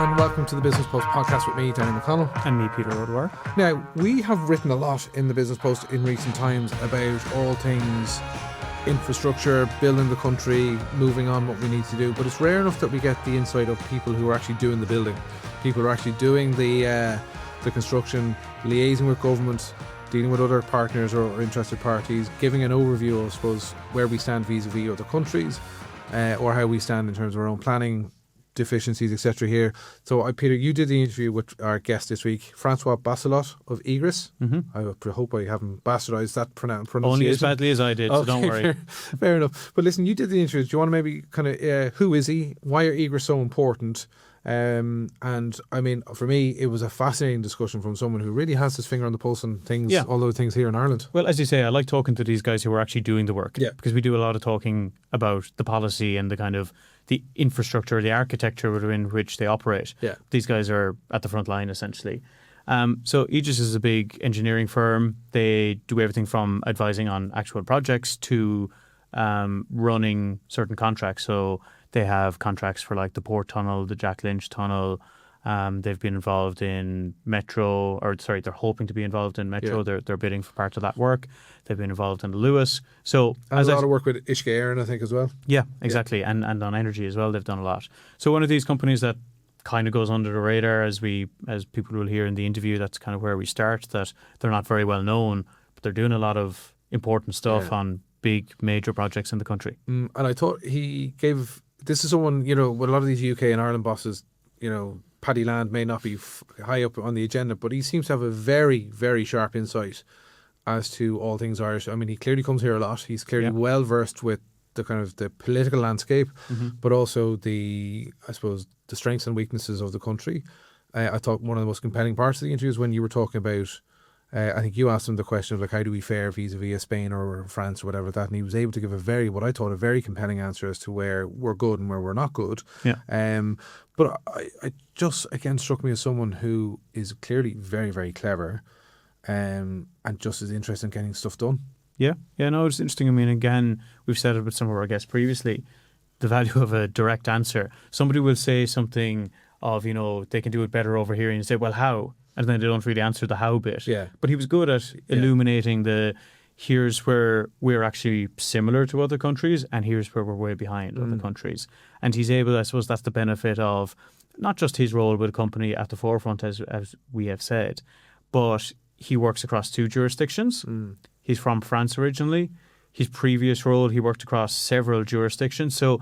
and welcome to the Business Post podcast with me, Danny McConnell. And me, Peter O'Dwyer. Now, we have written a lot in the Business Post in recent times about all things infrastructure, building the country, moving on what we need to do, but it's rare enough that we get the insight of people who are actually doing the building, people who are actually doing the construction, liaising with government, dealing with other partners or interested parties, giving an overview of, I suppose, where we stand vis-a-vis other countries, or how we stand in terms of our own planning deficiencies, etc. here. So, Peter, you did the interview with our guest this week, Francois Basselot of Egis. I hope I haven't bastardised that pronunciation. Only as badly as I did, so don't worry. Fair enough. But listen, you did the interview. Do you want to maybe kind of, who is he? Why are Egis so important? And I mean, for me, it was a fascinating discussion from someone who really has his finger on the pulse on things, all those things here in Ireland. Well, as you say, I like talking to these guys who are actually doing the work. Yeah. Because we do a lot of talking about the policy and the kind of the infrastructure, the architecture within which they operate. Yeah. These guys are at the front line, essentially. So Egis is a big engineering firm. They do everything from advising on actual projects to running certain contracts. So they have contracts for like the Port Tunnel, the Jack Lynch Tunnel. They've been involved in Metro, they're hoping to be involved in Metro. Yeah. They're bidding for part of that work. They've been involved in the Lewis. So and a lot of work with Egis UK and Ireland, I think, as well. Yeah, exactly. Yeah. And on energy as well, they've done a lot. So one of these companies that kind of goes under the radar, as people will hear in the interview, that's kind of where we start, that they're not very well known, but they're doing a lot of important stuff on big major projects in the country. And I thought this is someone, with a lot of these UK and Ireland bosses, Paddy Land may not be high up on the agenda, but he seems to have a very, very sharp insight as to all things Irish. I mean, he clearly comes here a lot. He's clearly well versed with the kind of the political landscape, but also the strengths and weaknesses of the country. I thought one of the most compelling parts of the interview is when you were talking about, I think you asked him the question of like, how do we fare vis-a-vis Spain or France or whatever that, and he was able to give a very compelling answer as to where we're good and where we're not good. Yeah. But I just, again, struck me as someone who is clearly very, very clever, and just as interested in getting stuff done. Yeah, no, it's interesting. I mean, again, we've said it with some of our guests previously, the value of a direct answer. Somebody will say something of, they can do it better over here, and you say, well, how? And then they don't really answer the how bit. Yeah. But he was good at illuminating here's where we're actually similar to other countries and here's where we're way behind other countries. And he's able, I suppose that's the benefit of not just his role with a company at the forefront, as we have said, but he works across 2 jurisdictions. He's from France originally. His previous role, he worked across several jurisdictions. So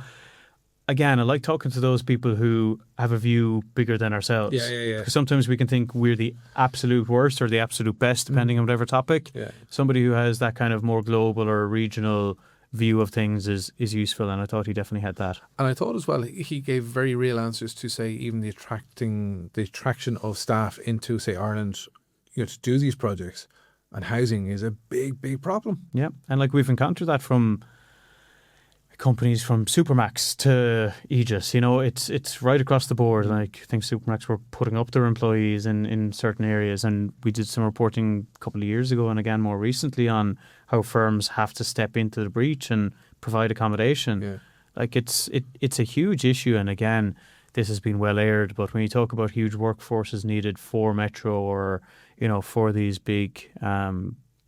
again, I like talking to those people who have a view bigger than ourselves. Yeah. Because sometimes we can think we're the absolute worst or the absolute best, depending on whatever topic. Yeah. Somebody who has that kind of more global or regional view of things is useful, and I thought he definitely had that. And I thought as well, he gave very real answers to, say, even the attraction of staff into, say, Ireland, to do these projects. And housing is a big, big problem. Yeah, and like we've encountered that from companies from Supermax to Egis, it's right across the board. Like, I think Supermax were putting up their employees in certain areas, and we did some reporting a couple of years ago and again more recently on how firms have to step into the breach and provide accommodation. Yeah. Like it's a huge issue, and again, this has been well aired, but when you talk about huge workforces needed for Metro or for these big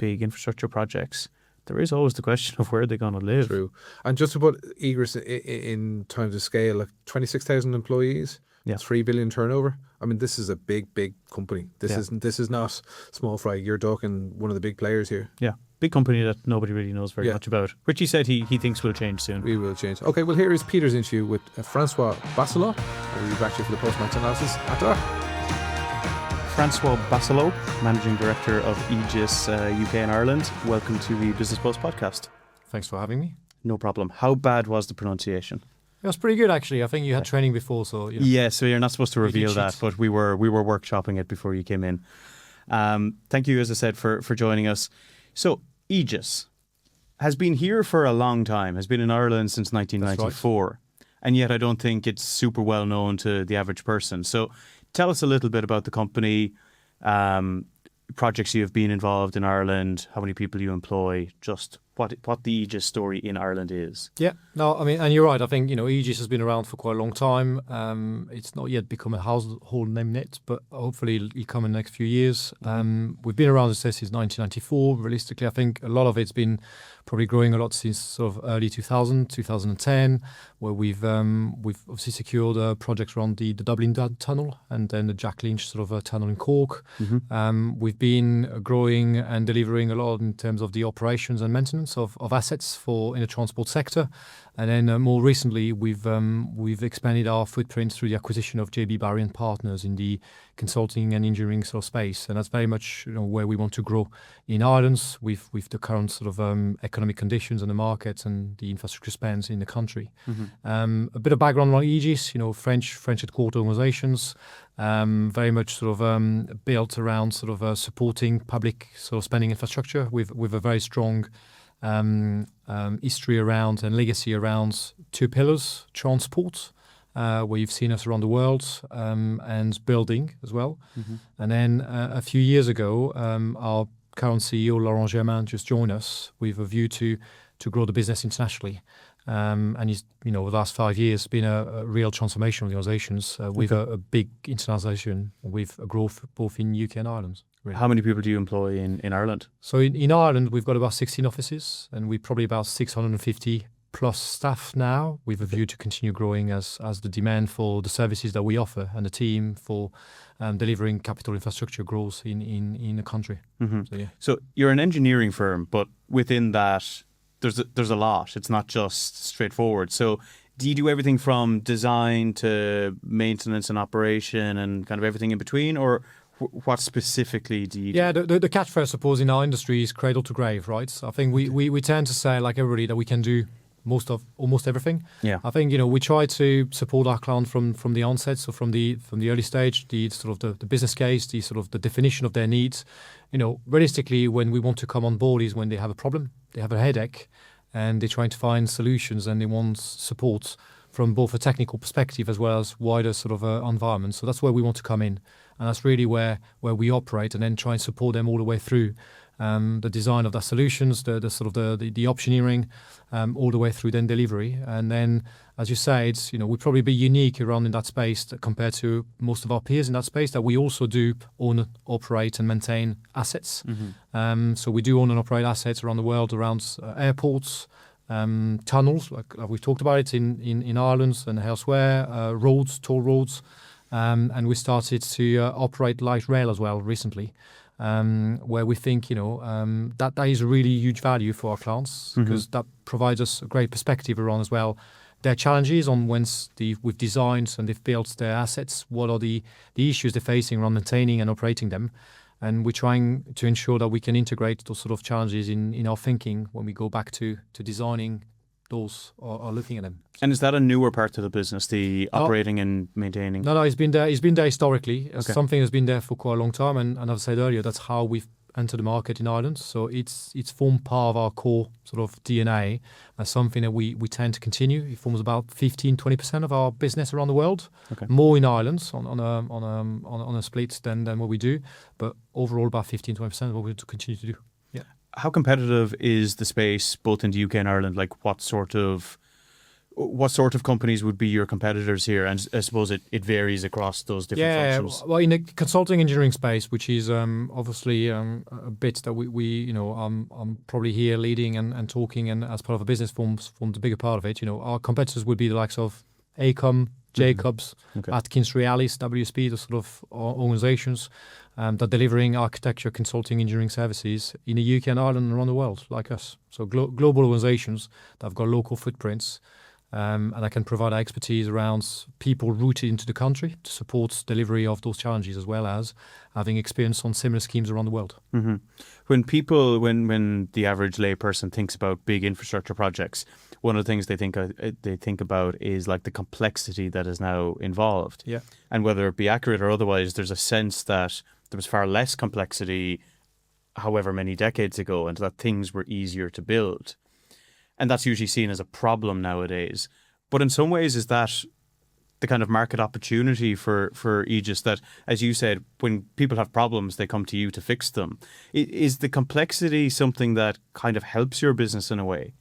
infrastructure projects, there is always the question of where they're going to live. True. And just to put Egis in terms of scale, like 26,000 employees, 3 billion turnover. I mean, this is a big, big company. This is not small fry. You're talking one of the big players here. Yeah. Big company that nobody really knows very much about, which he said he thinks will change soon. We will change. Okay, well, here is Peter's interview with Francois Basselot. We'll be back here for the post-match analysis after that. Francois Basselot, Managing Director of Egis UK and Ireland. Welcome to the Business Post podcast. Thanks for having me. No problem. How bad was the pronunciation? It was pretty good, actually. I think you had training before, so... Yeah, so you're not supposed to reveal that, but we were workshopping it before you came in. Thank you, as I said, for joining us. So, Egis has been here for a long time, has been in Ireland since 1994, right. And yet I don't think it's super well known to the average person. So tell us a little bit about the company, projects you have been involved in Ireland, how many people you employ, just what the Egis story in Ireland is. Yeah, no, I mean, and you're right. I think, Egis has been around for quite a long time. It's not yet become a household name yet, but hopefully it'll come in the next few years. We've been around, as I said, since 1994. Realistically, I think a lot of it's been probably growing a lot since sort of early 2010, where we've obviously secured projects around the Dublin Tunnel and then the Jack Lynch sort of tunnel in Cork. We've been growing and delivering a lot in terms of the operations and maintenance of assets in the transport sector. And then more recently, we've expanded our footprint through the acquisition of JB Barry and Partners in the consulting and engineering sort of space, and that's very much where we want to grow in Ireland with the current sort of economic conditions and the markets and the infrastructure spends in the country. A bit of background on Egis, French headquarter organizations, very much sort of built around sort of supporting public sort of spending infrastructure with a very strong history around and legacy around two pillars: transport, where you've seen us around the world, and building as well. And then a few years ago, our current CEO, Laurent Germain, just joined us with a view to grow the business internationally. And he's, over the last 5 years, been a real transformation of the organizations with a big internationalization, with a growth both in UK and Ireland. Really. How many people do you employ in Ireland? So in Ireland, we've got about 16 offices, and we're probably about 650 plus staff now, with a view to continue growing as the demand for the services that we offer and the team for delivering capital infrastructure grows in the country. So you're an engineering firm, but within that, there's a lot. It's not just straightforward. So do you do everything from design to maintenance and operation and kind of everything in between, or what specifically do you do? Yeah, the catchphrase, I suppose, in our industry is cradle to grave, right? So I think we tend to say, like everybody, that we can do almost everything. Yeah. I think we try to support our client from the onset, so from the early stage, the sort of the business case, the sort of the definition of their needs. Realistically, when we want to come on board is when they have a problem, they have a headache, and they're trying to find solutions, and they want support from both a technical perspective as well as wider sort of environment. So that's where we want to come in, and that's really where we operate, and then try and support them all the way through the design of the solutions, the sort of the optioneering, all the way through then delivery. And then, as you said, we'd probably be unique around in that space compared to most of our peers in that space, that we also do own, operate and maintain assets. So we do own and operate assets around the world, around airports, tunnels, like we've talked about it in Ireland and elsewhere, roads, toll roads, and we started to operate light rail as well recently. Where we think that is a really huge value for our clients, because that provides us a great perspective around as well their challenges on once we've designed and they've built their assets, what are the issues they're facing around maintaining and operating them, and we're trying to ensure that we can integrate those sort of challenges in our thinking when we go back to designing those or looking at them. And is that a newer part of the business, the operating and maintaining? No, it's been there. It's been there historically. Okay. Something has been there for quite a long time, and as I said earlier, that's how we've entered the market in Ireland. So it's formed part of our core sort of DNA as something that we tend to continue. It forms about 15-20% of our business around the world. Okay. More in Ireland on a split than what we do, but overall about 15-20% of what we continue to do. Yeah. How competitive is the space both in the UK and Ireland? Like what sort of companies would be your competitors here? And I suppose it varies across those different functions. Well, in the consulting engineering space, which is obviously a bit that we I'm probably here leading and talking, and as part of a business forms the bigger part of it. Our competitors would be the likes of AECOM, Jacobs, Atkins Realis, WSP, the sort of organizations that are delivering architecture, consulting, engineering services in the UK and Ireland and around the world, like us. So global organizations that have got local footprints, and I can provide expertise around people rooted into the country to support delivery of those challenges, as well as having experience on similar schemes around the world. Mm-hmm. When the average layperson thinks about big infrastructure projects, one of the things they think about is like the complexity that is now involved. Yeah. And whether it be accurate or otherwise, there's a sense that there was far less complexity however many decades ago, and that things were easier to build. And that's usually seen as a problem nowadays. But in some ways, is that the kind of market opportunity for Egis that, as you said, when people have problems, they come to you to fix them. Is the complexity something that kind of helps your business in a way?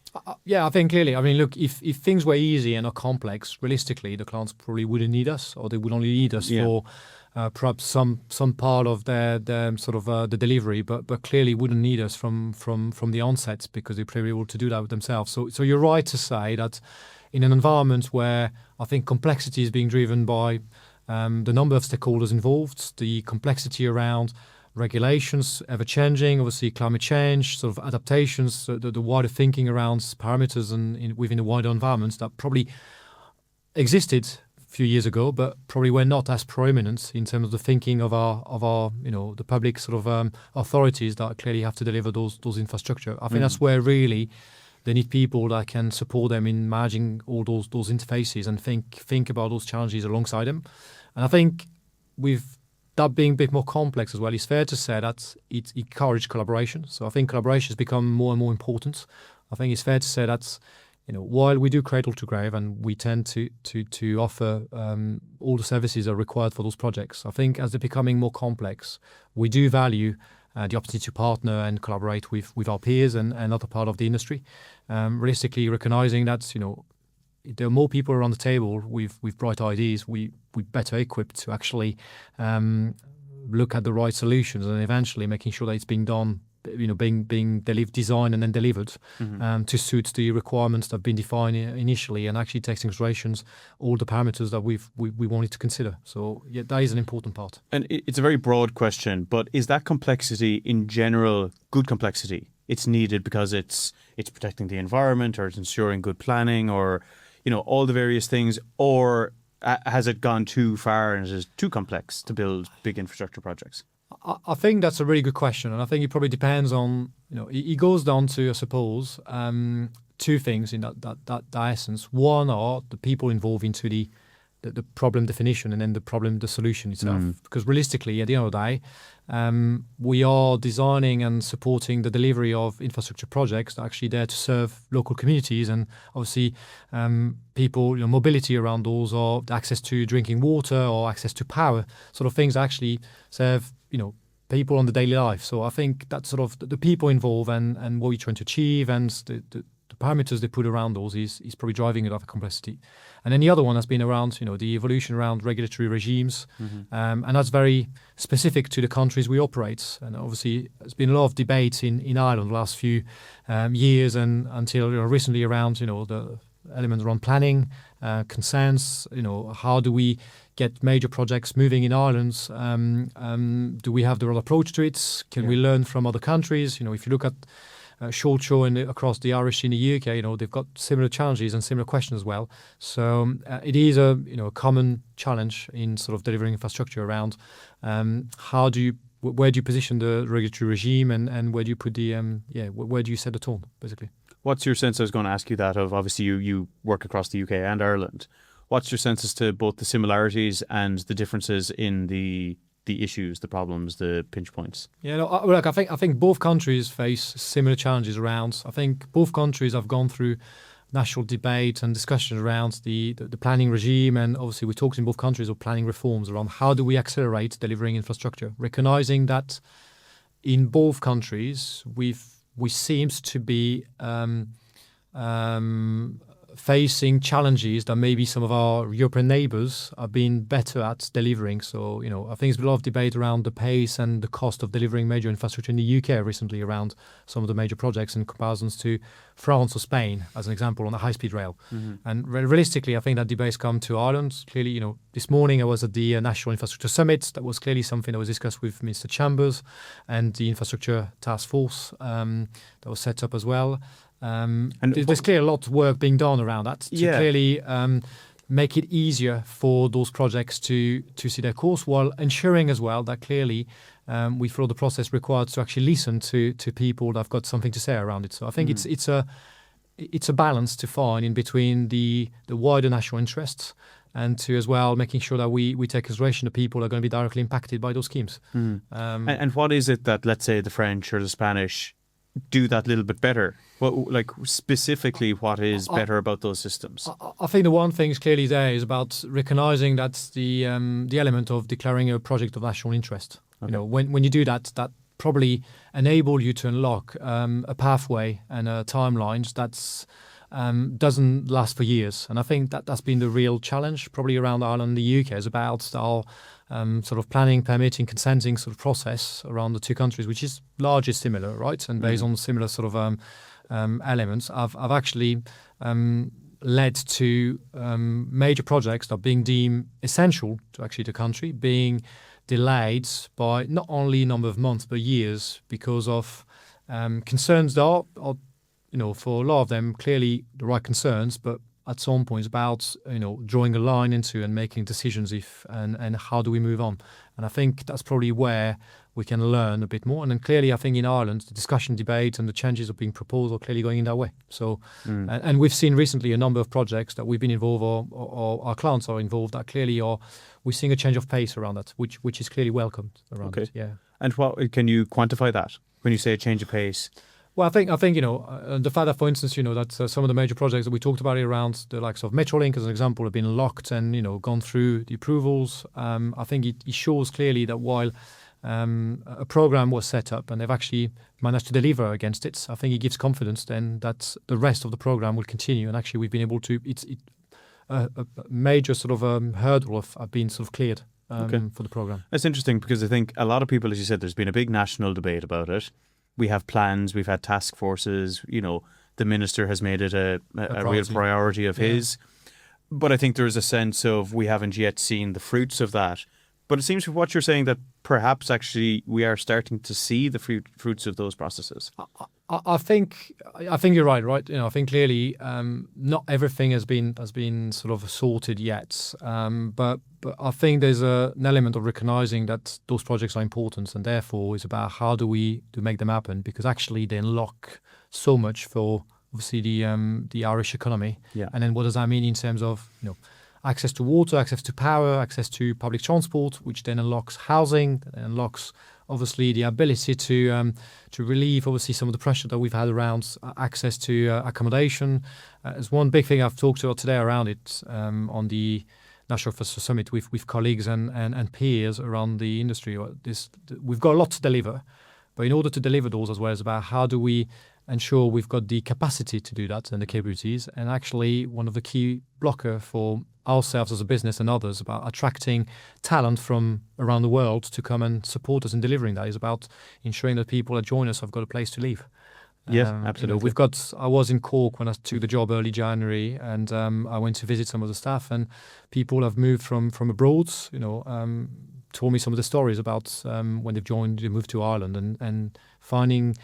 Yeah, I think clearly. I mean, look, if things were easy and not complex, realistically, the clients probably wouldn't need us, or they would only need us for perhaps some part of their sort of the delivery, but clearly wouldn't need us from the onset because they're probably able to do that with themselves. So you're right to say that in an environment where I think complexity is being driven by the number of stakeholders involved, the complexity around regulations, ever-changing, obviously climate change, sort of adaptations, the wider thinking around parameters and within the wider environments that probably existed a few years ago, but probably were not as prominent in terms of the thinking of our the public sort of authorities that clearly have to deliver those infrastructure. I think that's where really they need people that can support them in managing all those interfaces and think about those challenges alongside them. And I think with that being a bit more complex as well, it's fair to say that it encourages collaboration. So I think collaboration has become more and more important. I think it's fair to say that while we do cradle to grave and we tend to offer all the services that are required for those projects, I think as they're becoming more complex, we do value the opportunity to partner and collaborate with our peers and other part of the industry. Realistically, recognizing that there are more people around the table with bright ideas, we're better equipped to actually look at the right solutions and eventually making sure that it's being done, being designed and then delivered to suit the requirements that have been defined initially and actually takes into consideration all the parameters that we wanted to consider. So yeah, that is an important part. And it's a very broad question, but is that complexity in general good complexity? It's needed because it's protecting the environment, or it's ensuring good planning, or all the various things, or has it gone too far and it is too complex to build big infrastructure projects? I think that's a really good question, and I think it probably depends on it goes down to, I suppose, two things in that essence. One are the people involved into the problem definition, and then the solution itself. Because realistically, at the end of the day, we are designing and supporting the delivery of infrastructure projects that are actually there to serve local communities, and obviously people, mobility around those, or access to drinking water or access to power, sort of things that actually serve people on the daily life. So I think that's sort of the people involved and what we're trying to achieve and the parameters they put around those is probably driving a lot of complexity. And then the other one has been around, the evolution around regulatory regimes. And that's very specific to the countries we operate. And obviously, there's been a lot of debate in Ireland the last few years and until recently around, the elements around planning, consents, how do we get major projects moving in Ireland? Do we have the right approach to it? Can we learn from other countries? If you look at Short Show and across the Irish in the UK, they've got similar challenges and similar questions as well. So it is a common challenge in sort of delivering infrastructure around where do you position the regulatory regime and where do you put the where do you set the tone basically? What's your sense? I was going to ask you that. Of obviously you work across the UK and Ireland. What's your sense as to both the similarities and the differences in the issues, the problems, the pinch points? Yeah, look, I think both countries face similar challenges around. I think both countries have gone through national debate and discussion around the planning regime, and obviously we talked in both countries of planning reforms around how do we accelerate delivering infrastructure, recognizing that in both countries we seems to be facing challenges that maybe some of our European neighbours have been better at delivering. So, I think there's been a lot of debate around the pace and the cost of delivering major infrastructure in the UK recently around some of the major projects in comparisons to France or Spain, as an example, on the high-speed rail. And realistically, I think that debate's come to Ireland. Clearly, this morning I was at the National Infrastructure Summit. That was clearly something that was discussed with Mr. Chambers and the Infrastructure Task Force that was set up as well. And there's clearly a lot of work being done around that to clearly make it easier for those projects to see their course, while ensuring as well that clearly we follow the process required to actually listen to people that have got something to say around it. So I think it's a balance to find in between the wider national interests and to as well making sure that we take consideration of people that are going to be directly impacted by those schemes. And what is it that, let's say, the French or the Spanish do that little bit better? What, like specifically, what is better about those systems? I think the one thing is clearly there is about recognizing that the element of declaring a project of national interest. Okay. You know, when you do that, that probably enable you to unlock a pathway and timelines that's doesn't last for years. And I think that's been the real challenge probably around Ireland and the UK is about our sort of planning, permitting, consenting sort of process around the two countries, which is largely similar, right? And based on similar sort of elements, I've actually led to major projects that are being deemed essential to actually the country being delayed by not only a number of months but years because of concerns that are you know, for a lot of them, clearly the right concerns, but at some point it's about, you know, drawing a line into and making decisions and how do we move on. And I think that's probably where we can learn a bit more. And then clearly I think in Ireland, the discussion, debate and the changes that are being proposed are clearly going in that way. So, and we've seen recently a number of projects that we've been involved or our clients are involved that clearly we're seeing a change of pace around that, which is clearly welcomed around it. Yeah. And what can you quantify that when you say a change of pace? Well, I think you know the fact that, for instance, you know that some of the major projects that we talked about around the likes of Metrolink, as an example, have been locked and you know gone through the approvals. I think it shows clearly that while a program was set up and they've actually managed to deliver against it, I think it gives confidence then that the rest of the program will continue. And actually, we've been able to. A major sort of hurdle have been sort of cleared for the program. That's interesting because I think a lot of people, as you said, there's been a big national debate about it. We have plans, we've had task forces, you know, the minister has made it a real priority of his. But I think there is a sense of we haven't yet seen the fruits of that. But it seems from what you're saying that perhaps actually we are starting to see the fruits of those processes. I think you're right. You know, I think clearly not everything has been sort of sorted yet. But I think there's an element of recognizing that those projects are important, and therefore it's about how do we make them happen, because actually they unlock so much for obviously the Irish economy. Yeah. And then what does that mean in terms of, you know, access to water, access to power, access to public transport, which then unlocks housing, unlocks obviously the ability to relieve obviously some of the pressure that we've had around access to accommodation. There's one big thing I've talked about today around it on the National Infrastructure Summit with colleagues and peers around the industry. We've got a lot to deliver, but in order to deliver those as well, it's about how do we ensure we've got the capacity to do that and the capabilities. And actually, one of the key blocker for ourselves as a business and others about attracting talent from around the world to come and support us in delivering that is about ensuring that people that join us have got a place to live. Yes, absolutely. You know, I was in Cork when I took the job early January, and I went to visit some of the staff, and people have moved from abroad, you know, told me some of the stories about when they moved to Ireland, and finding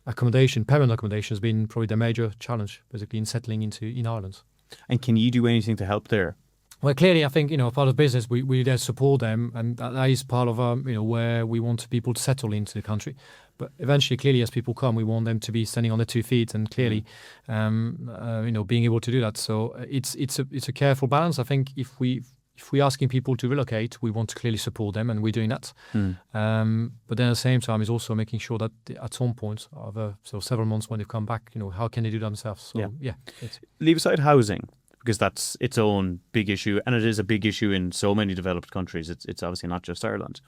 permanent accommodation has been probably the major challenge, basically, in settling in Ireland. And can you do anything to help there? Well, clearly, I think, you know, part of business, we there support them, and that is part of, you know, where we want people to settle into the country. But eventually, clearly, as people come, we want them to be standing on their 2 feet, and clearly, you know, being able to do that. So it's a careful balance. I think if we're asking people to relocate, we want to clearly support them, and we're doing that. But then at the same time, is also making sure that at some point, so several months when they come back, you know, how can they do that themselves? So Leave aside housing, because that's its own big issue, and it is a big issue in so many developed countries. It's obviously not just Ireland.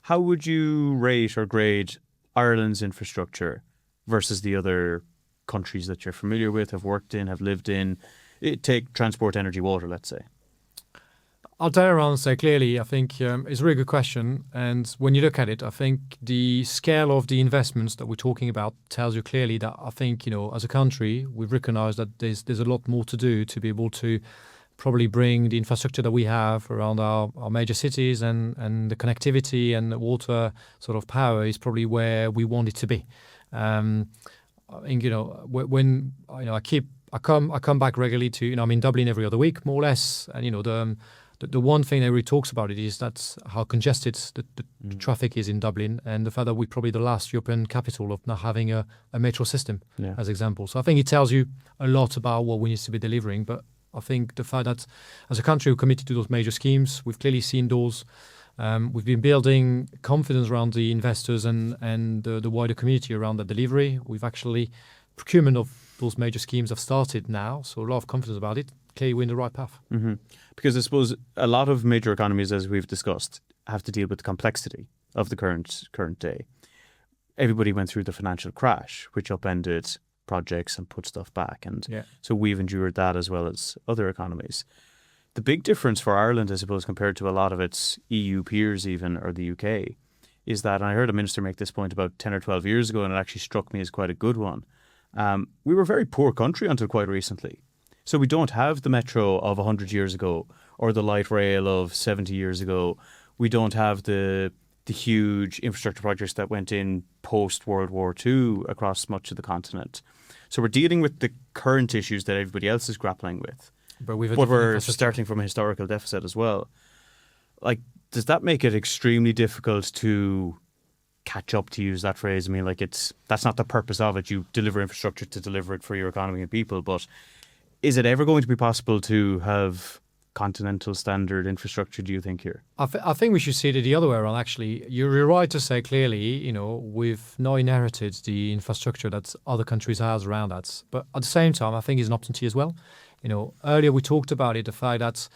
How would you rate or grade Ireland's infrastructure versus the other countries that you're familiar with, have worked in, have lived in? Take transport, energy, water, let's say. I'll turn around and say clearly, I think it's a really good question. And when you look at it, I think the scale of the investments that we're talking about tells you clearly that I think, you know, as a country, we've recognized that there's a lot more to do to be able to probably bring the infrastructure that we have around our major cities and the connectivity and the water sort of power is probably where we want it to be. I think, you know, when you know, I come back regularly to, you know, I'm in Dublin every other week, more or less, and you know the one thing that really talks about it is that's how congested the traffic is in Dublin, and the fact that we're probably the last European capital of not having a metro system, as example. So I think it tells you a lot about what we need to be delivering. But I think the fact that as a country we're committed to those major schemes, we've clearly seen those We've been building confidence around the investors and the wider community around the delivery. We've actually, procurement of those major schemes have started now, so a lot of confidence about it. Clearly, we're in the right path. Mm-hmm. Because I suppose a lot of major economies, as we've discussed, have to deal with the complexity of the current day. Everybody went through the financial crash, which upended projects and put stuff back. And so we've endured that as well as other economies. The big difference for Ireland, I suppose, compared to a lot of its EU peers even, or the UK, is that, and I heard a minister make this point about 10 or 12 years ago, and it actually struck me as quite a good one. We were a very poor country until quite recently. So we don't have the metro of 100 years ago or the light rail of 70 years ago. We don't have the huge infrastructure projects that went in post-World War II across much of the continent. So we're dealing with the current issues that everybody else is grappling with. But we're starting from a historical deficit as well. Like, does that make it extremely difficult to catch up, to use that phrase? I mean, like, that's not the purpose of it. You deliver infrastructure to deliver it for your economy and people. But is it ever going to be possible to have continental standard infrastructure, do you think, here? I think we should see it the other way around, actually. You're right to say clearly, we've now inherited the infrastructure that other countries have around us. But at the same time, I think it's an opportunity as well. Earlier we talked about it, the fact that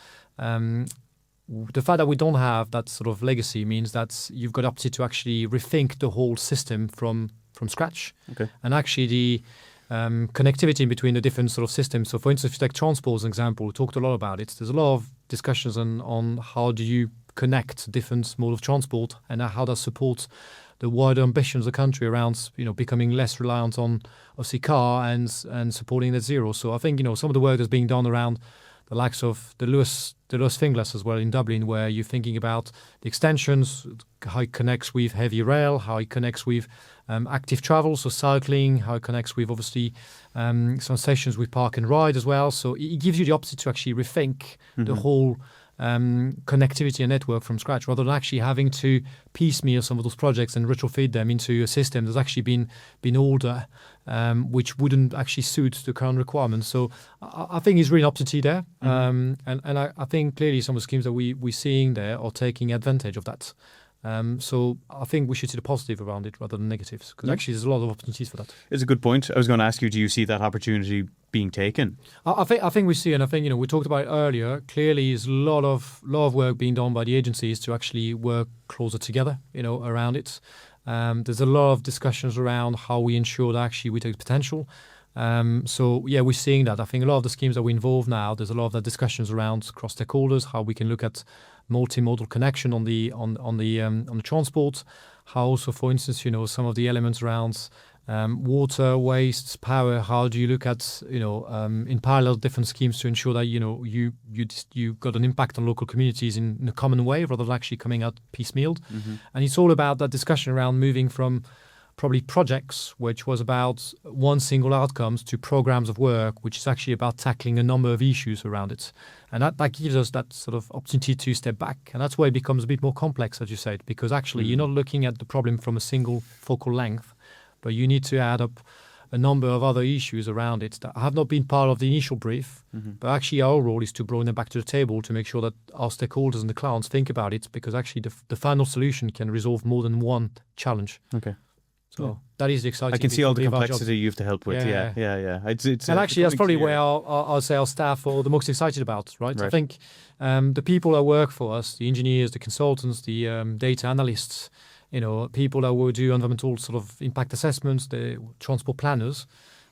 we don't have that sort of legacy means that you've got opportunity to actually rethink the whole system from scratch. Okay. And actually the connectivity in between the different sort of systems. So for instance, if you take transport as an example, we talked a lot about it. There's a lot of discussions on how do you connect different modes of transport and how that supports the wider ambitions of the country around, becoming less reliant on, obviously, car and supporting net zero. So I think, some of the work that's being done around the likes of the Lewis Finglas as well in Dublin, where you're thinking about the extensions, how it connects with heavy rail, how it connects with active travel, so cycling, how it connects with, obviously, some stations with park and ride as well. So it gives you the opportunity to actually rethink the whole connectivity and network from scratch, rather than actually having to piecemeal some of those projects and retrofit them into a system that's actually been older, which wouldn't actually suit the current requirements. So I think it's really an opportunity there, and I think clearly some of the schemes that we're seeing there are taking advantage of that. So I think we should see the positive around it rather than negatives, because actually there's a lot of opportunities for that. It's a good point. I was going to ask you, do you see that opportunity being taken? I think we see, and I think we talked about it earlier. Clearly, there's a lot of work being done by the agencies to actually work closer together, around it. There's a lot of discussions around how we ensure that actually we take the potential. So we're seeing that. I think a lot of the schemes that we're involved now, there's a lot of the discussions around cross stakeholders, how we can look at multimodal connection on the transport. How also, for instance, some of the elements around water, waste, power. How do you look at in parallel different schemes to ensure that you got an impact on local communities in a common way rather than actually coming out piecemealed. And it's all about that discussion around moving from probably projects, which was about one single outcomes, to programs of work, which is actually about tackling a number of issues around it. And that gives us that sort of opportunity to step back. And that's where it becomes a bit more complex, as you said, because actually you're not looking at the problem from a single focal length, but you need to add up a number of other issues around it that have not been part of the initial brief. But actually our role is to bring them back to the table to make sure that our stakeholders and the clients think about it, because actually the final solution can resolve more than one challenge. Okay. So that is the exciting. I can see all the complexity you have to help with. Yeah. It's and actually, that's probably where I'll say our staff are the most excited about, right? I think the people that work for us, the engineers, the consultants, the data analysts, people that will do environmental sort of impact assessments, the transport planners,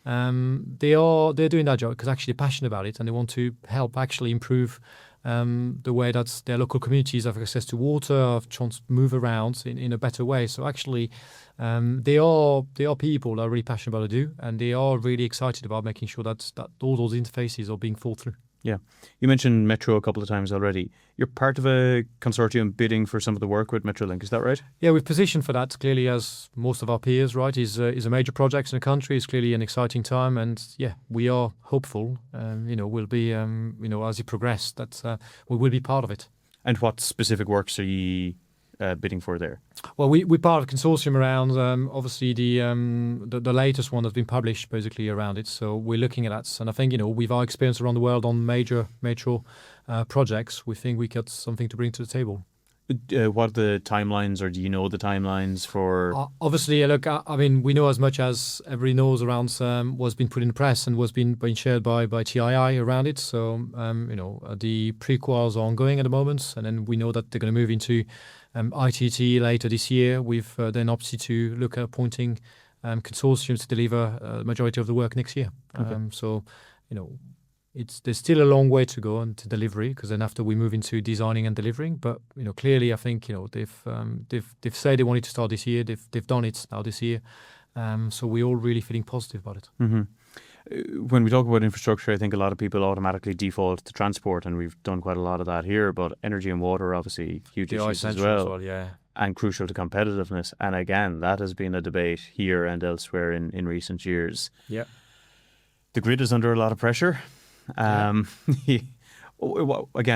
they're doing that job because actually they're passionate about it and they want to help actually improve the way that their local communities have access to water, move around in a better way. So actually, they are people that are really passionate about what they do, and they are really excited about making sure that all those interfaces are being thought through. Yeah. You mentioned Metro a couple of times already. You're part of a consortium bidding for some of the work with Metrolink, is that right? Yeah, we've positioned for that clearly as most of our peers, right? Is a major project in the country. It's clearly an exciting time, and we are hopeful. We'll be, as it progresses, that we will be part of it. And what specific works are you bidding for there? Well, we're part of a consortium around obviously the latest one that's been published basically around it. So we're looking at that, and I think with our experience around the world on major metro projects, we think we got something to bring to the table. What are the timelines, or do you know the timelines for? Obviously, look, I mean, we know as much as everybody knows around what's been put in the press and what's been shared by TII around it. So, the pre-quals are ongoing at the moment, and then we know that they're going to move into ITT later this year. We've then opted to look at appointing consortiums to deliver the majority of the work next year. Okay. So, there's still a long way to go into delivery, because then after we move into designing and delivering. But clearly, I think they've said they wanted to start this year. They've done it now this year. So we're all really feeling positive about it. Mm-hmm. When we talk about infrastructure, I think a lot of people automatically default to transport, and we've done quite a lot of that here. But energy and water are obviously huge issues as well, yeah, and crucial to competitiveness. And again, that has been a debate here and elsewhere in recent years. Yeah, the grid is under a lot of pressure. Again,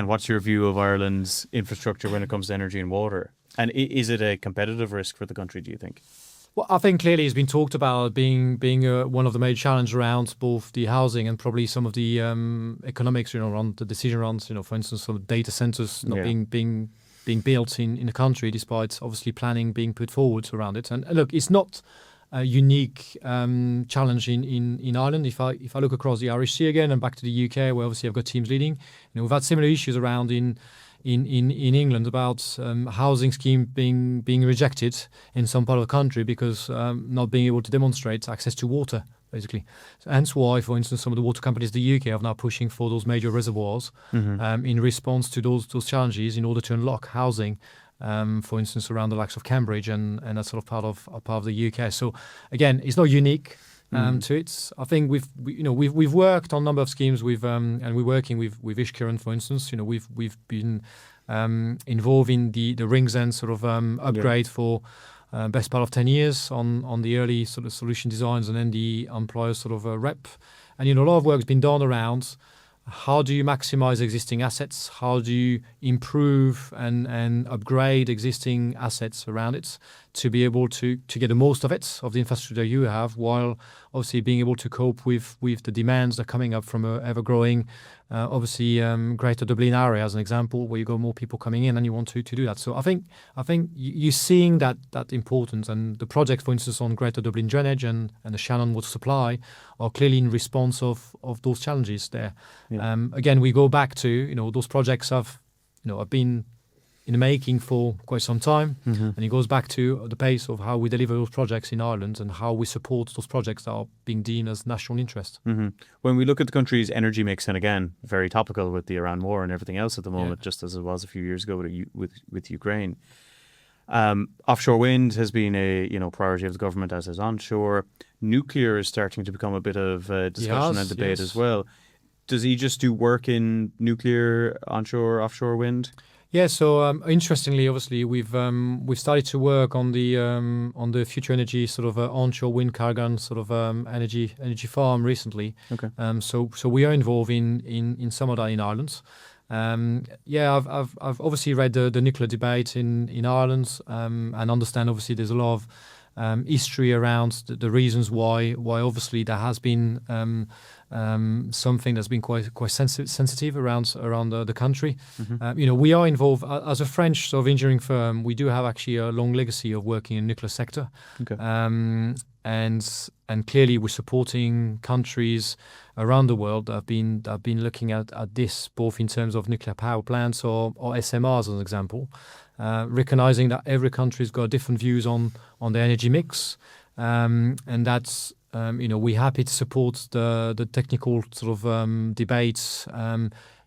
what's your view of Ireland's infrastructure when it comes to energy and water? And is it a competitive risk for the country, do you think? Well, I think clearly it's been talked about being one of the major challenges around both the housing and probably some of the economics, around the decision around, for instance, some data centers not being built in the country, despite obviously planning being put forward around it. And look, it's not a unique challenge in Ireland. If I look across the Irish Sea again and back to the UK, where obviously I've got teams leading, we've had similar issues around in England about housing scheme being rejected in some part of the country because not being able to demonstrate access to water, basically. So hence why, for instance, some of the water companies in the UK are now pushing for those major reservoirs in response to those challenges in order to unlock housing. For instance, around the likes of Cambridge and that sort of part of the UK. So again, it's not unique to it. I think we've worked on a number of schemes and we're working with Ishkaren, for instance. We've been involved in the Rings End sort of upgrade for best part of 10 years on the early sort of solution designs, and then the employer sort of rep. And a lot of work has been done around how do you maximize existing assets? How do you improve and upgrade existing assets around it to be able to get the most of it, of the infrastructure you have, while obviously being able to cope with the demands that are coming up from a ever-growing, Greater Dublin area, as an example, where you got more people coming in and you want to do that. So I think you're seeing that importance, and the projects, for instance, on Greater Dublin drainage and the Shannon water supply are clearly in response of those challenges there. Yeah. Again, we go back to, those projects have been in the making for quite some time, and it goes back to the pace of how we deliver those projects in Ireland and how we support those projects that are being deemed as national interest. When we look at the country's energy mix, and again, very topical with the Iran war and everything else at the moment, just as it was a few years ago with Ukraine. Offshore wind has been a priority of the government, as is onshore. Nuclear is starting to become a bit of discussion and debate as well. Does he just do work in nuclear, onshore, offshore wind? Yeah, so interestingly, obviously, we've started to work on the future energy sort of onshore wind Carolyn sort of energy farm recently. Okay. So we are involved in some of that in Ireland. I've obviously read the nuclear debate in Ireland and understand obviously there's a lot of history around the reasons why obviously there has been something that's been quite sensitive around the country. We are involved as a French sort of engineering firm. We do have actually a long legacy of working in the nuclear sector. Okay. And clearly we're supporting countries around the world that have been looking at this, both in terms of nuclear power plants or SMRs as an example, recognizing that every country's got different views on their energy mix, and that's we're happy to support the technical sort of debates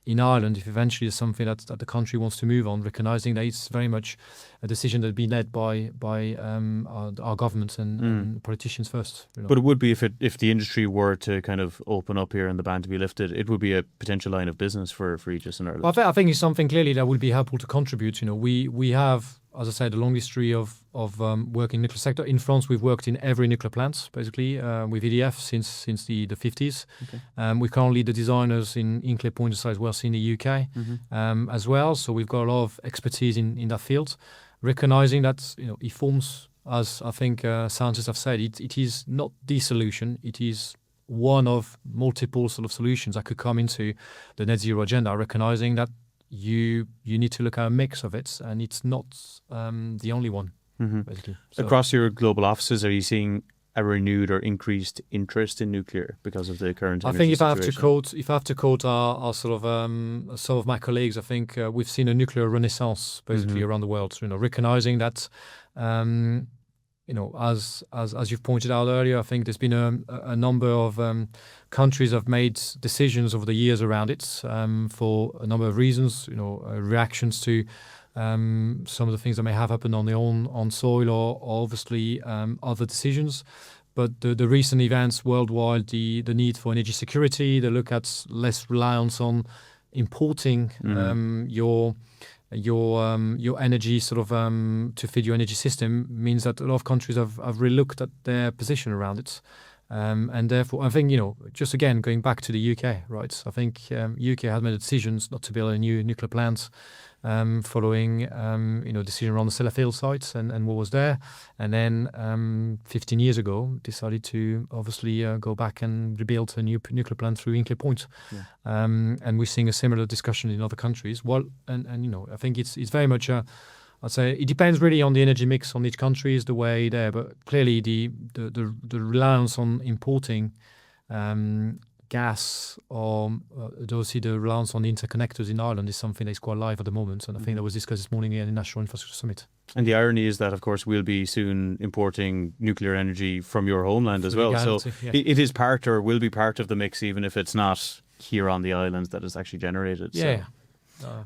in Ireland if eventually there's something that the country wants to move on, recognizing that it's very much a decision that's been led by our governments and politicians first. But it would be if the industry were to kind of open up here and the ban to be lifted, it would be a potential line of business for Egis in Ireland. Well, I think it's something clearly that would be helpful to contribute. We have, as I said, a long history of working in the nuclear sector. In France, we've worked in every nuclear plant, basically, with EDF since the 50s. Okay. We're currently the designers in Hinkley Point as well in the UK as well. So we've got a lot of expertise in that field, recognizing that it forms, as I think scientists have said, it is not the solution. It is one of multiple sort of solutions that could come into the net zero agenda, recognizing that you need to look at a mix of it, and it's not the only one, basically. So, Across your global offices, are you seeing a renewed or increased interest in nuclear because of the current I energy think if situation? I have to quote our sort of some of my colleagues, I think we've seen a nuclear renaissance basically around the world. Recognizing that, as you've pointed out earlier, I think there's been a number of countries have made decisions over the years around it for a number of reasons. Reactions to some of the things that may have happened on soil, or obviously other decisions. But the recent events worldwide, the need for energy security, the look at less reliance on importing your energy sort of to feed your energy system, means that a lot of countries have relooked at their position around it. And therefore, I think, just again, going back to the UK, right? I think UK has made decisions not to build a new nuclear plant following, decision around the Sellafield site and what was there. And then 15 years ago, decided to obviously go back and rebuild a new nuclear plant through Hinkley Point. Yeah. And we're seeing a similar discussion in other countries. Well, and I think it's very much I'd say it depends really on the energy mix on each country is the way there, but clearly the reliance on importing gas or the reliance on the interconnectors in Ireland is something that's quite live at the moment, and I think that was discussed this morning in the National Infrastructure Summit. And the irony is that, of course, we'll be soon importing nuclear energy from your homeland as well. Legality, So yeah. it is part or will be part of the mix, even if it's not here on the islands that it's actually generated. Yeah. So,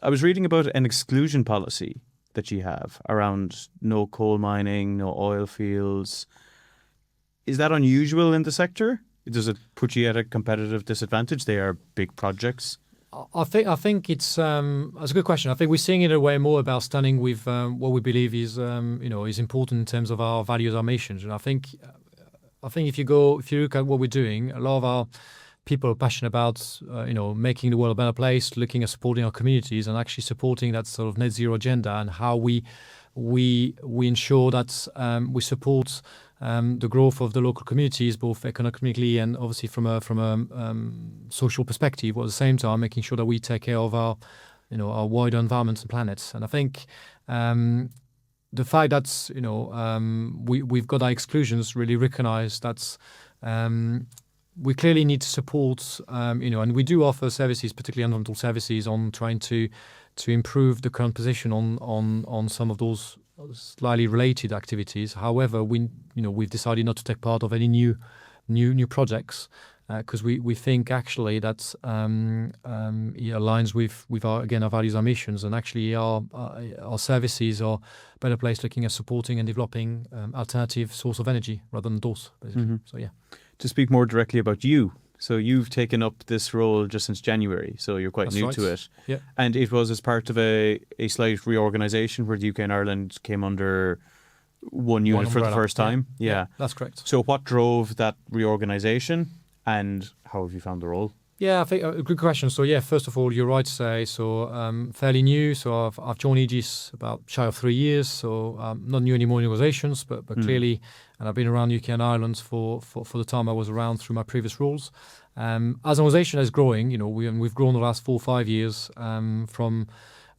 I was reading about an exclusion policy that you have around no coal mining, no oil fields. Is that unusual in the sector? Does it put you at a competitive disadvantage? They are big projects. I think it's that's a good question. I think we're seeing it in a way more about standing with what we believe is is important in terms of our values, our missions. And I think if you look at what we're doing, a lot of our people are passionate about making the world a better place, looking at supporting our communities, and actually supporting that sort of net zero agenda, and how we ensure that we support the growth of the local communities, both economically and obviously from a social perspective, but at the same time making sure that we take care of our wider environment and planet. And I think the fact that we've got our exclusions really recognise that we clearly need to support and we do offer services, particularly environmental services, on trying to improve the current position on some of those slightly related activities. However, we've decided not to take part of any new projects because we think actually that it aligns with our values, our missions, and actually our services are a better place looking at supporting and developing alternative source of energy rather than those, basically. So yeah. To speak more directly about you, so you've taken up this role just since January, so you're quite new to it. Yeah. And it was as part of a slight reorganisation where the UK and Ireland came under one unit for the first time. Yeah, that's correct. So what drove that reorganisation, and how have you found the role? Yeah, I think a good question. So yeah, first of all, you're right to say, so fairly new. So I've joined Egis about shy of 3 years, so not new anymore in organisations, but clearly, and I've been around UK and Ireland for the time I was around through my previous roles. As an organisation is growing, we've grown the last 4 or 5 years from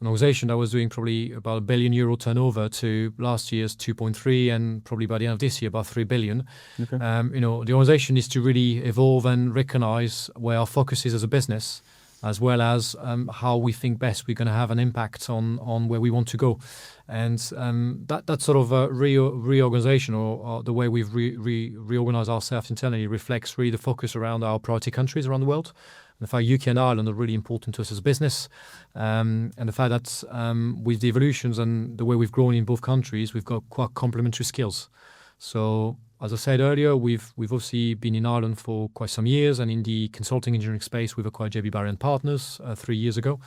an organisation that was doing probably about €1 billion turnover to last year's 2.3, and probably by the end of this year about 3 billion. Okay. The organisation needs to really evolve and recognise where our focus is as a business, as well as how we think best we're going to have an impact on where we want to go. And that sort of reorganisation or the way we've reorganised ourselves internally reflects really the focus around our priority countries around the world. And the fact UK and Ireland are really important to us as a business, and the fact that with the evolutions and the way we've grown in both countries, we've got quite complementary skills. So, as I said earlier, we've obviously been in Ireland for quite some years, and in the consulting engineering space, we've acquired JB Barry & Partners 3 years ago.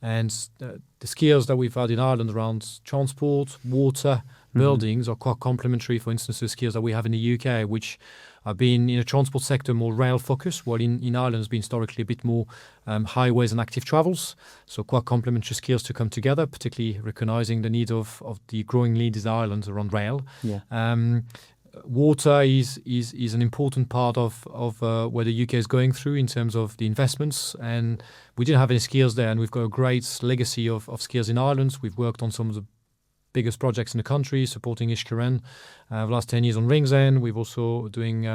And the skills that we've had in Ireland around transport, water, buildings are quite complementary, for instance, to the skills that we have in the UK, which have been in a transport sector more rail focused, while in Ireland has been historically a bit more highways and active travels. So quite complementary skills to come together, particularly recognising the need of the growing lead in Ireland around rail. Yeah. water is an important part of where the UK is going through in terms of the investments, and we didn't have any skills there, and we've got a great legacy of skills in Ireland. We've worked on some of the biggest projects in the country, supporting Ishkaren the last 10 years on Ringsend. We've also doing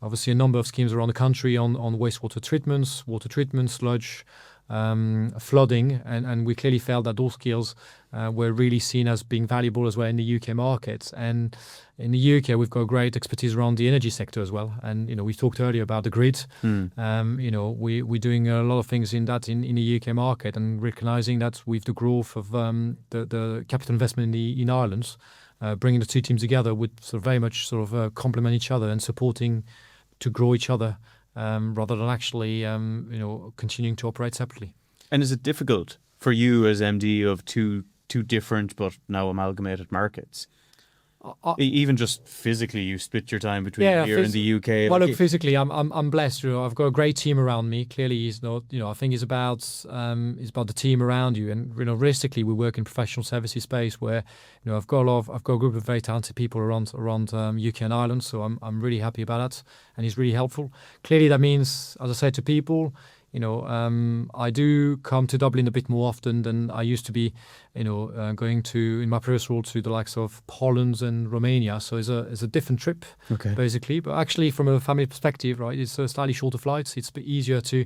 obviously a number of schemes around the country on wastewater treatments, water treatment, sludge, flooding, and we clearly felt that those skills were really seen as being valuable as well in the UK market. And in the UK, we've got great expertise around the energy sector as well. And we talked earlier about the grid. We're doing a lot of things in the UK market, and recognizing that with the growth of the capital investment in Ireland, bringing the two teams together would sort of very much complement each other and supporting to grow each other. Rather than actually, continuing to operate separately. And is it difficult for you as MD of two different but now amalgamated markets? Even just physically, you split your time between here and the UK. Well, look, physically, I'm blessed. I've got a great team around me. Clearly, it's not. I think it's about the team around you. And realistically, we work in professional services space where I've got a group of very talented people around UK and Ireland. So I'm really happy about that, and it's really helpful. Clearly, that means, as I said to people, I do come to Dublin a bit more often than I used to be, going to, in my previous role, to the likes of Poland and Romania. So it's a different trip, basically. But actually, from a family perspective, right, it's a slightly shorter flights. It's a bit easier to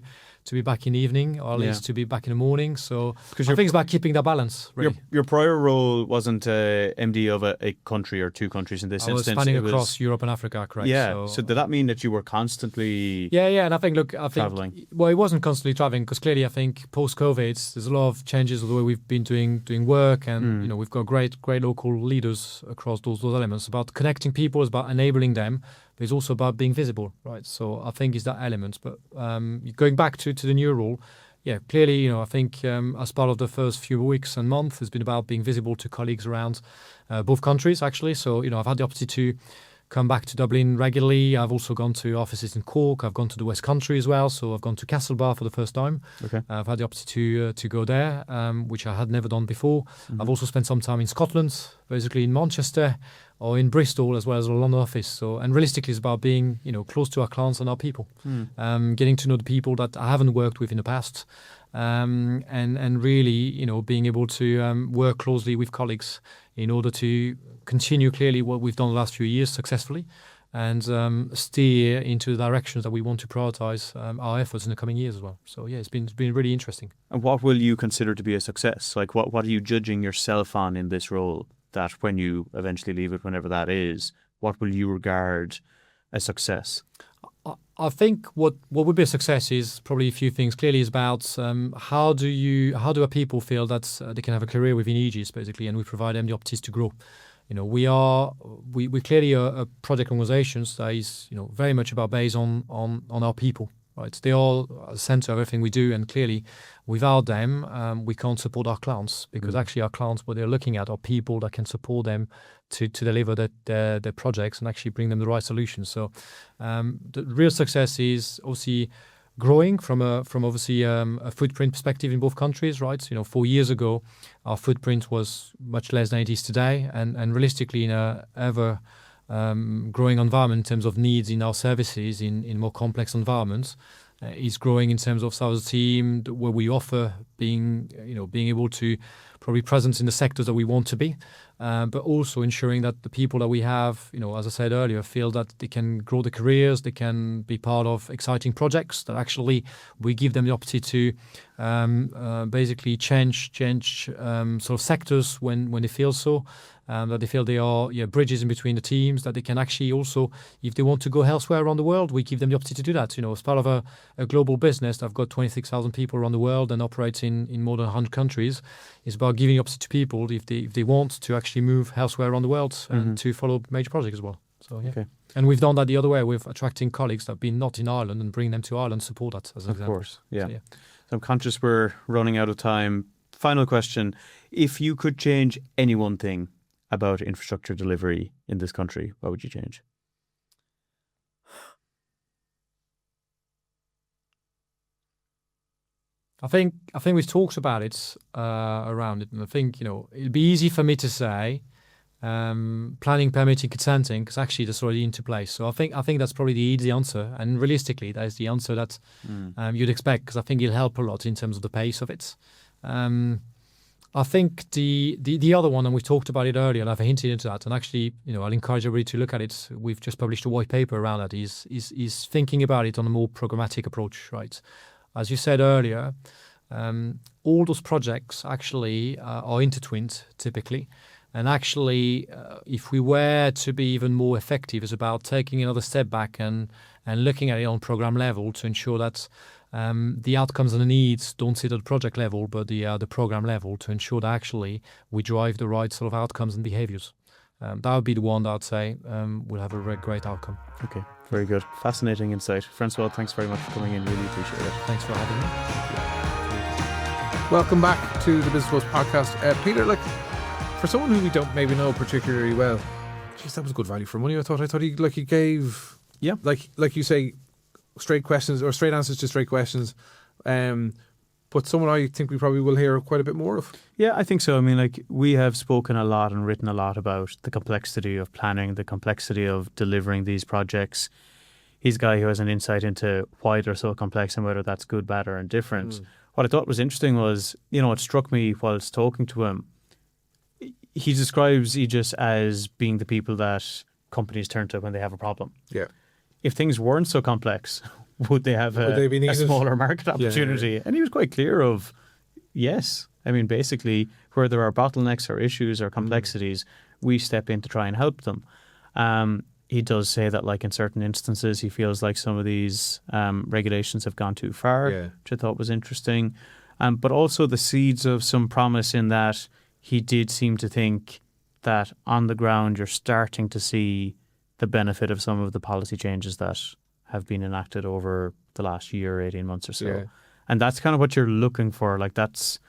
be back in the evening, or at least to be back in the morning. So I think it's about keeping that balance, really. Your prior role wasn't MD of a country or two countries in this instance. I was spanning across Europe and Africa, correct? Yeah. So did that mean that you were constantly and I think traveling? Well, it wasn't constantly traveling, because clearly I think post-COVID, there's a lot of changes of the way we've been doing work, and we've got great local leaders across those elements. About connecting people, it's about enabling them, but it's also about being visible, right? So I think it's that element. But going back to the new role, clearly, I think as part of the first few weeks and months, it's been about being visible to colleagues around both countries, actually. So, I've had the opportunity to come back to Dublin regularly. I've also gone to offices in Cork. I've gone to the West Country as well. So I've gone to Castlebar for the first time. Okay. I've had the opportunity to go there, which I had never done before. I've also spent some time in Scotland, basically in Manchester or in Bristol, as well as a London office. So, and realistically, it's about being, close to our clients and our people, getting to know the people that I haven't worked with in the past, and really, being able to work closely with colleagues in order to continue clearly what we've done the last few years successfully, and steer into the directions that we want to prioritize our efforts in the coming years as well. So it's been really interesting. And what will you consider to be a success? Like what are you judging yourself on in this role, that when you eventually leave it, whenever that is, what will you regard as success? I think what would be a success is probably a few things. Clearly, is about how do our people feel that they can have a career within Egis, basically, and we provide them the opportunities to grow. We clearly are a project organisation that is very much about based on our people. Right, they are at the centre of everything we do, and clearly, without them, we can't support our clients, because actually our clients, what they're looking at, are people that can support them to deliver their projects and actually bring them the right solutions. So, the real success is obviously growing from obviously a footprint perspective in both countries. Right, 4 years ago, our footprint was much less than it is today, and realistically, in a ever growing environment in terms of needs in our services in more complex environments, is growing in terms of our team, where we offer being able to probably present in the sectors that we want to be, but also ensuring that the people that we have, as I said earlier, feel that they can grow their careers, they can be part of exciting projects, that actually we give them the opportunity to basically change sort of sectors when they feel so. That they feel they are bridges in between the teams, that they can actually also, if they want to go elsewhere around the world, we give them the opportunity to do that. As part of a global business, I've got 26,000 people around the world and operate in more than 100 countries. It's about giving the opportunity to people, if they want to actually move elsewhere around the world and to follow major projects as well. So Okay. And we've done that the other way, with attracting colleagues that have been not in Ireland and bringing them to Ireland, support that as an example. Of course, yeah. So I'm conscious we're running out of time. Final question. If you could change any one thing about infrastructure delivery in this country, what would you change? I think we've talked about it around it, and I think it'd be easy for me to say planning, permitting, consenting, because actually that's already into place. So I think that's probably the easy answer, and realistically, that is the answer that you'd expect, because I think it'll help a lot in terms of the pace of it. I think the other one, and we talked about it earlier, and I've hinted into that, and actually, I'll encourage everybody to look at it. We've just published a white paper around that. Is thinking about it on a more programmatic approach, right? As you said earlier, all those projects actually are intertwined typically. And actually, if we were to be even more effective, it's about taking another step back and looking at it on program level to ensure that the outcomes and the needs don't sit at the project level, but the program level, to ensure that actually we drive the right sort of outcomes and behaviours. That would be the one that I'd say will have a great outcome. Okay, very good. Fascinating insight. Francois, thanks very much for coming in. Really appreciate it. Thanks for having me. Welcome back to the Business Woes podcast. Peter, for someone who we don't maybe know particularly well, geez, that was good value for money. I thought he gave, like you say, straight questions or straight answers to straight questions. But someone I think we probably will hear quite a bit more of. Yeah, I think so. I mean, we have spoken a lot and written a lot about the complexity of planning, the complexity of delivering these projects. He's a guy who has an insight into why they're so complex and whether that's good, bad, or indifferent. What I thought was interesting was, it struck me whilst talking to him. He describes Egis as being the people that companies turn to when they have a problem. Yeah. If things weren't so complex, would they have a smaller market opportunity? Yeah. And he was quite clear of, yes. I mean, basically, where there are bottlenecks or issues or complexities, we step in to try and help them. He does say that, in certain instances, he feels like some of these regulations have gone too far, which I thought was interesting. But also the seeds of some promise in that he did seem to think that on the ground you're starting to see the benefit of some of the policy changes that have been enacted over the last year, 18 months or so. Yeah. And that's kind of what you're looking for. That's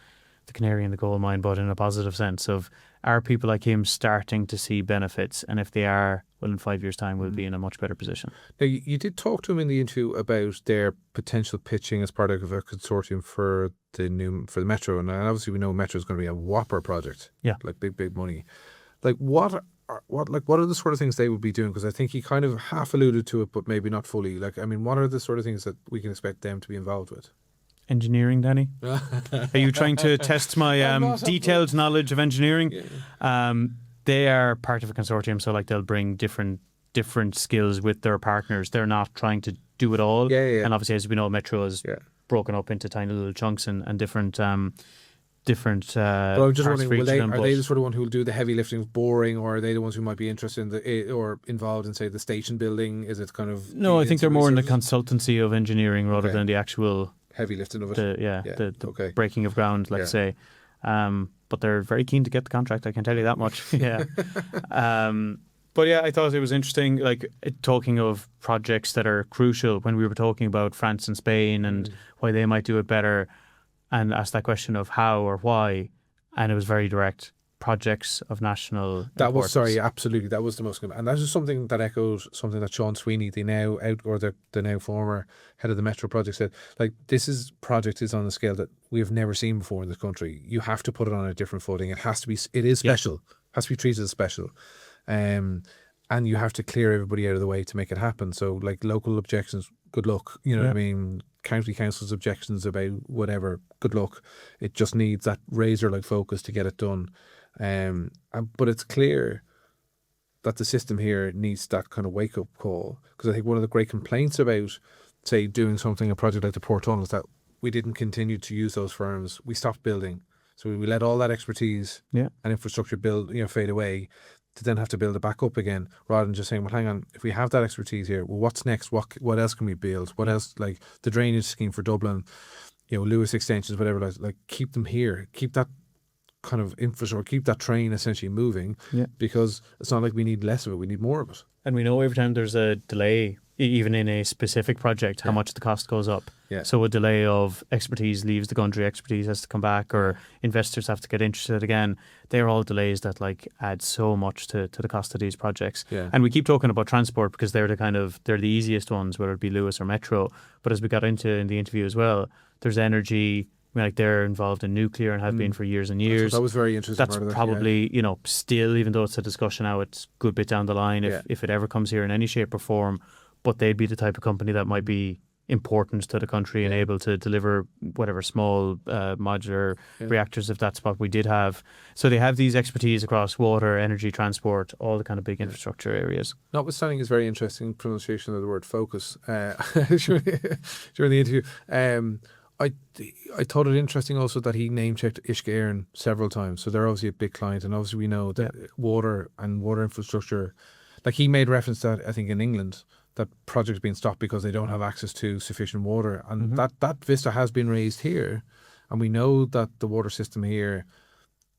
the canary in the coal mine, but in a positive sense of, are people like him starting to see benefits? And if they are, well, in 5 years' time, we'll be in a much better position. Now, you did talk to him in the interview about their potential pitching as part of a consortium for the metro, and obviously we know metro is going to be a whopper project. Yeah, big money. What are the sort of things they would be doing? Because I think he kind of half alluded to it, but maybe not fully. What are the sort of things that we can expect them to be involved with? Engineering, Danny? Are you trying to test my detailed knowledge of engineering? Yeah. They are part of a consortium, so they'll bring different skills with their partners. They're not trying to do it all. Yeah. And obviously, as we know, metro is broken up into tiny little chunks and different. But I'm just wondering, are they the sort of one who will do the heavy lifting of boring, or are they the ones who might be interested in or involved in, say, the station building? Is it kind of... No, I think they're more in the consultancy of engineering rather than the actual... heavy lifting of it. The breaking of ground, let's say. But they're very keen to get the contract, I can tell you that much. Yeah. But yeah, I thought it was interesting, talking of projects that are crucial when we were talking about France and Spain and why they might do it better, and asked that question of how or why, and it was very direct. Projects of national importance. Absolutely. That was the most... And that is something that echoes something that Sean Sweeney, the now former head of the Metro project, said. This project is on a scale that we have never seen before in this country. You have to put it on a different footing. It is special. It has to be treated as special. And you have to clear everybody out of the way to make it happen. So local objections, good luck. You know what I mean? County council's objections about whatever, good luck. It just needs that razor-like focus to get it done. But it's clear that the system here needs that kind of wake-up call, because I think one of the great complaints about, say, doing a project like the Port Tunnel is that we didn't continue to use those firms. We stopped building, so we let all that expertise and infrastructure fade away, to then have to build it back up again, rather than just saying, well, hang on, if we have that expertise here, well, what's next? What else can we build? What else, the drainage scheme for Dublin, Lewis extensions, whatever, keep them here, keep that kind of infrastructure, keep that train essentially moving, because it's not like we need less of it, we need more of it. And we know every time there's a delay, even in a specific project, how much the cost goes up. Yeah. So a delay of expertise leaves the country, expertise has to come back, or investors have to get interested again. They're all delays that add so much to the cost of these projects. Yeah. And we keep talking about transport because they're the easiest ones, whether it be Lewis or Metro. But as we got into in the interview as well, there's energy, mean, like they're involved in nuclear and have been for years and years. That was very interesting. That's part of that, probably, still, even though it's a discussion now, it's a good bit down the line if it ever comes here in any shape or form. But they'd be the type of company that might be important to the country and able to deliver whatever small modular reactors, if that's what we did have. So they have these expertise across water, energy, transport, all the kind of big infrastructure areas. Notwithstanding his very interesting pronunciation of the word focus during the interview, I thought it interesting also that he name-checked Uisce Éireann several times. So they're obviously a big client, and obviously we know that water and water infrastructure, like he made reference to that, I think in England, that projects being stopped because they don't have access to sufficient water. And that vista has been raised here. And we know that the water system here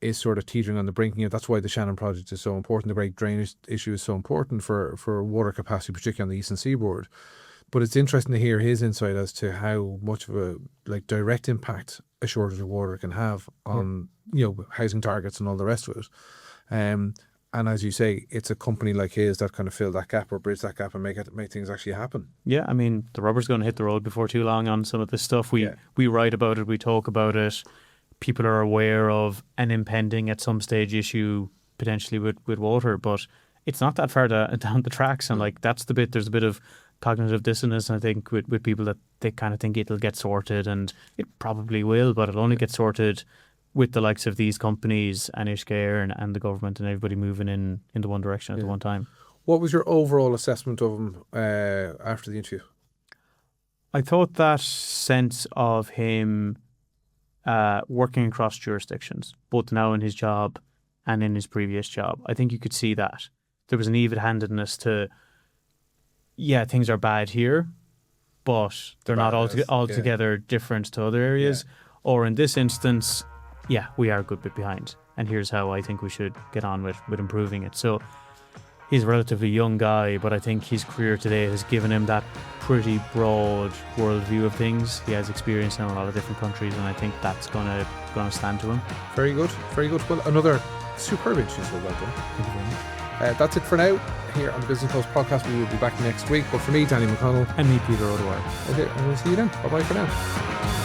is sort of teetering on the brink. That's why the Shannon project is so important. The Great Drainage issue is so important for water capacity, particularly on the eastern seaboard. But it's interesting to hear his insight as to how much of a direct impact a shortage of water can have on housing targets and all the rest of it. And as you say, it's a company like his that kind of fill that gap or bridge that gap and make things actually happen. Yeah, I mean, the rubber's going to hit the road before too long on some of this stuff. We write about it, we talk about it. People are aware of an impending at some stage issue potentially with water, but it's not that far down the tracks. And that's the bit, there's a bit of cognitive dissonance, I think, with people that they kind of think it'll get sorted, and it probably will, but it'll only get sorted with the likes of these companies and Uisce Éireann and the government and everybody moving in the one direction at the one time. What was your overall assessment of him after the interview? I thought that sense of him working across jurisdictions, both now in his job and in his previous job, I think you could see that. There was an even-handedness to, things are bad here, but they're not altogether different to other areas. Or in this instance, we are a good bit behind, and here's how I think we should get on with improving it. So he's a relatively young guy, but I think his career today has given him that pretty broad worldview of things. He has experience in a lot of different countries, and I think that's gonna stand to him. Very good, very good. Well, another superb interview, so well done. Thank you very much. That's it for now here on the Business Post podcast. We will be back next week, but for me, Danny McConnell, And me, Peter O'Dwyer. okay, and we'll see you then. Bye bye for now.